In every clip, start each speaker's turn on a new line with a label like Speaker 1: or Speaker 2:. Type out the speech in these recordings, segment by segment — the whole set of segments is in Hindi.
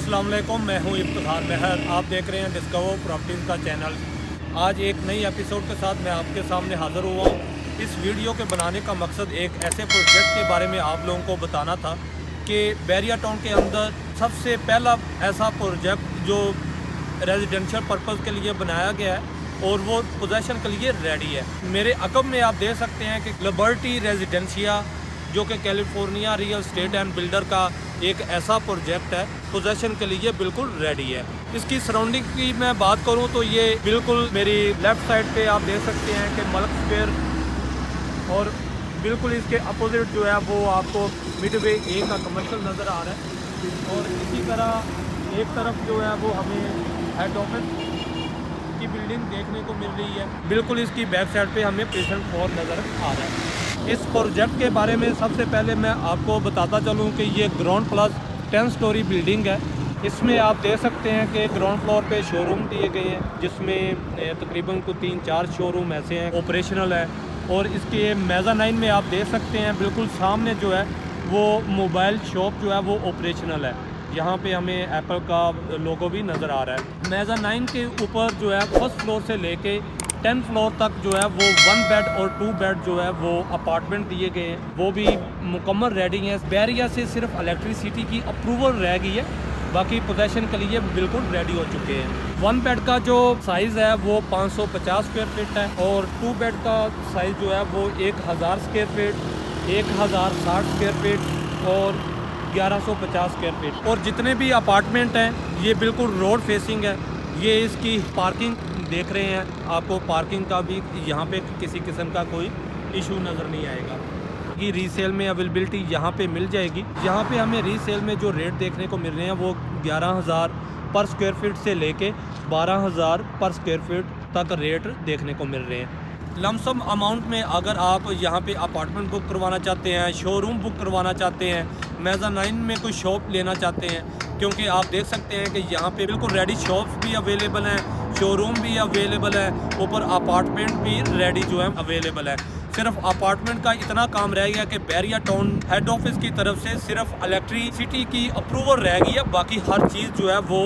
Speaker 1: अस्सलाम वालेकुम, मैं हूं इफ्तिखार महर। आप देख रहे हैं डिस्कवर प्रॉपर्टीज़ का चैनल। आज एक नई एपिसोड के साथ मैं आपके सामने हाज़िर हुआ हूं। इस वीडियो के बनाने का मकसद एक ऐसे प्रोजेक्ट के बारे में आप लोगों को बताना था कि बैरिया टाउन के अंदर सबसे पहला ऐसा प्रोजेक्ट जो रेजिडेंशियल पर्पज़ के लिए बनाया गया है और वो पोजेसन के लिए रेडी है। मेरे अकब में आप देख सकते हैं कि लिबर्टी रेजिडेंशिया जो कि California real estate and builder का एक ऐसा प्रोजेक्ट है, पोजेसन के लिए बिल्कुल रेडी है। इसकी सराउंडिंग की मैं बात करूं तो ये बिल्कुल मेरी लेफ़्ट साइड पे आप देख सकते हैं कि मलक स्क्वायर, और बिल्कुल इसके अपोजिट जो है वो आपको मिडवे ए का कमर्शियल नज़र आ रहा है। और इसी तरह एक तरफ जो है वो हमें हेड ऑफिस की बिल्डिंग देखने को मिल रही है। बिल्कुल इसकी बैक साइड पे हमें पेशेंट फॉर नज़र आ रहा है। इस प्रोजेक्ट के बारे में सबसे पहले मैं आपको बताता चलूँ कि ये ग्राउंड प्लस 10 स्टोरी बिल्डिंग है। इसमें आप देख सकते हैं कि ग्राउंड फ्लोर पे शोरूम दिए गए हैं, जिसमें तकरीबन को 3-4 शोरूम ऐसे हैं ऑपरेशनल है। और इसके मेज़ानाइन में आप देख सकते हैं बिल्कुल सामने जो है वो मोबाइल शॉप जो है वो ऑपरेशनल है। यहाँ पे हमें एप्पल का लोगो भी नज़र आ रहा है। मेज़ानाइन के ऊपर जो है फर्स्ट फ्लोर से लेके 10 फ्लोर तक जो है वो 1 बेड और 2 बेड जो है वो अपार्टमेंट दिए गए हैं, वो भी मुकम्मल रेडी हैं। बैरिया से सिर्फ इलेक्ट्रिसिटी की अप्रूवल रह गई है, बाकी पोजेसन के लिए बिल्कुल रेडी हो चुके हैं। 1 बेड का जो साइज़ है वो 550 स्क्वायर फीट है और 2 बेड का साइज़ जो है वो 1000 स्क्वायर फीट, 1060 स्क्वायर फीट और 1150 स्क्वायर फीट। और जितने भी अपार्टमेंट हैं ये बिल्कुल रोड फेसिंग है। ये इसकी पार्किंग देख रहे हैं, आपको पार्किंग का भी यहाँ पे किसी किस्म का कोई इशू नज़र नहीं आएगा। ये रीसेल में अवेलेबिलिटी यहाँ पे मिल जाएगी। यहाँ पे हमें रीसेल में जो रेट देखने को मिल रहे हैं वो 11,000 पर स्क्वायर फीट से लेके 12,000 पर स्क्वायर फीट तक रेट देखने को मिल रहे हैं। लमसम अमाउंट में अगर आप यहाँ पे अपार्टमेंट बुक करवाना चाहते हैं, शोरूम बुक करवाना चाहते हैं, मेज़ानाइन में कोई शॉप लेना चाहते हैं, क्योंकि आप देख सकते हैं कि यहाँ पे बिल्कुल रेडी शॉप्स भी अवेलेबल हैं, शोरूम भी अवेलेबल है, ऊपर अपार्टमेंट भी रेडी जो है अवेलेबल है। सिर्फ अपार्टमेंट का इतना काम रह गया कि बैरिया टाउन हेड ऑफिस की तरफ से सिर्फ इलेक्ट्रिसिटी की अप्रूवल रह गई है, बाकी हर चीज़ जो है वो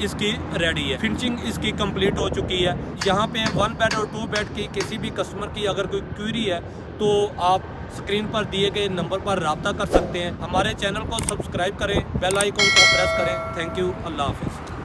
Speaker 1: इसकी रेडी है। फिनिशिंग इसकी कंप्लीट हो चुकी है। यहाँ पे 1 बेड और 2 बेड की किसी भी कस्टमर की अगर कोई क्वेरी है तो आप स्क्रीन पर दिए गए नंबर पर रब्ता कर सकते हैं। हमारे चैनल को सब्सक्राइब करें, बेल आइकन को प्रेस करें। थैंक यू, अल्लाह हाफिज़।